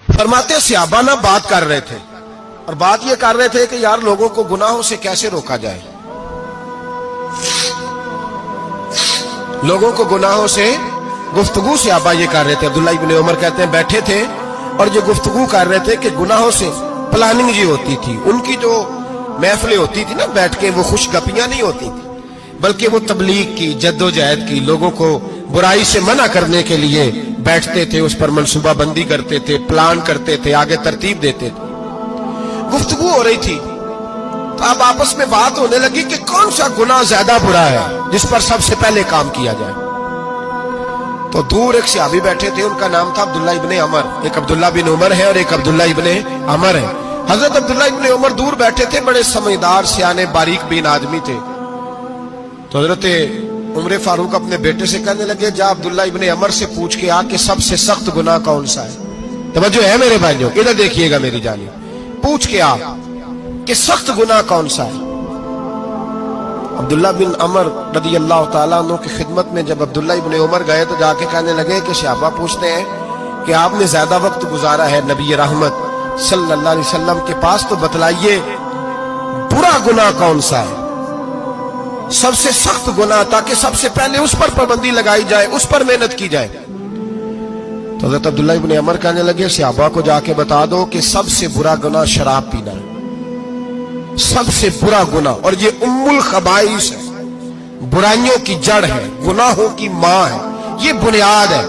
फरमाते सहाबा ना बात कर रहे थे और बात ये कर रहे थे कि यार लोगों को गुनाहों से कैसे रोका जाए, लोगों को गुनाहों से गुफ्तगू सहाबा ये कर रहे थे। अब्दुल्ला इब्न उमर कहते हैं बैठे थे और जो गुफ्तगू कर रहे थे कि गुनाहों से प्लानिंग जी होती थी, उनकी जो महफिलें होती थी ना बैठ के, वो खुशगपियां नहीं होती थी बल्कि वो तबलीग की, जद्दोजहद की, लोगों को बुराई से मना करने के लिए बैठते थे, उस पर मंसूबा बंदी करते थे, प्लान करते थे, आगे तरतीब देते थे। गुफ्तगू हो रही थी तो अब आपस में बात होने लगी कि कौन सा गुनाह ज्यादा बुरा है जिस पर सबसे पहले काम किया जाए। तो दूर एक सहाबी बैठे थे, उनका नाम था अब्दुल्ला इब्ने अमर। एक अब्दुल्ला बिन उमर है और एक अब्दुल्ला इब्ने अमर है। हजरत अब्दुल्ला इब्ने उमर दूर बैठे थे, बड़े समझदार सियाने बारीक बीन आदमी थे। तो हजरत उमर फारूक अपने बेटे से कहने लगे, जा अब्दुल्ला इब्ने अमर से पूछ के आ कि सबसे सख्त गुनाह कौन सा है। तवज्जो है मेरे भाइयों, इधर देखिएगा मेरी जानी, पूछ के आ कि सख्त गुनाह कौन सा है। अब्दुल्ला बिन अमर रदी अल्लाह ताला अन्हु की खिदमत में जब अब्दुल्ला इब्ने उमर गए तो जाके कहने लगे कि सहाबा पूछते हैं कि आपने ज्यादा वक्त गुजारा है नबी रहमत सल्लल्लाहु अलैहि वसल्लम के पास, तो बतलाइए बुरा गुनाह कौन सा है, सबसे सख्त गुनाह, ताकि सबसे पहले उस पर पाबंदी लगाई जाए, उस पर मेहनत की जाए। तो हज़रत अब्दुल्ला इब्ने अमर कहने लगे, सहाबा को जाके बता दो कि सबसे बुरा गुनाह शराब पीना है, सबसे बुरा गुनाह, और ये उम्मुल खबाइस है, बुराइयों की जड़ है, गुनाहों की मां है, ये बुनियाद है,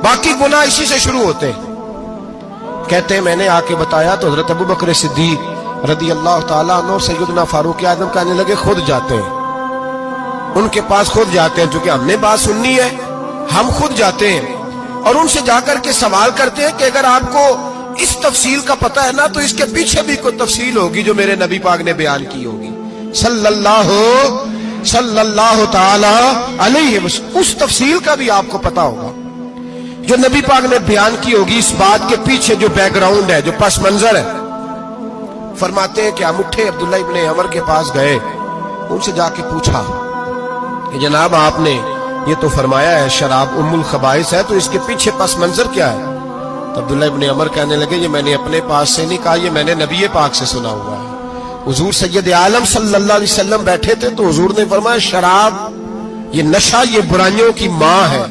बाकी गुनाह इसी से शुरू होते हैं। कहते हैं मैंने आके बताया तो हजरत अबू बकर सिद्दीक रदी अल्लाह ताला अन्हु सैयदना फारूक आजम कहने लगे, खुद जाते हैं, उनके पास खुद जाते हैं, क्योंकि हमने बात सुननी है, हम खुद जाते हैं और उनसे जाकर के सवाल करते हैं कि अगर आपको इस तफसील का पता है ना तो इसके पीछे भी कोई तफसील होगी जो मेरे नबी पाक ने बयान की होगी सल्लल्लाहु ताला अलैहि वसल्लम, उस तफसील का भी आपको पता होगा जो नबी पाक ने बयान की होगी, इस बात के पीछे जो बैकग्राउंड है, जो पस मंजर है। फरमाते हैं कि हम उठे, अब्दुल्ला इब्ने अमर के पास गए, उनसे जाके पूछा कि जनाब आपने ये तो फरमाया है शराब उम्मुल खबाइस है, तो इसके पीछे पस मंजर क्या है। तो अब्दुल्ला इब्ने अमर कहने लगे, ये मैंने अपने पास से नहीं कहा, ये मैंने नबी पाक से सुना हुआ है। हुजूर सैयद आलम सल्लल्लाहु अलैहि वसल्लम बैठे थे तो हुजूर ने फरमाया शराब, ये नशा, ये बुराइयों की मां है।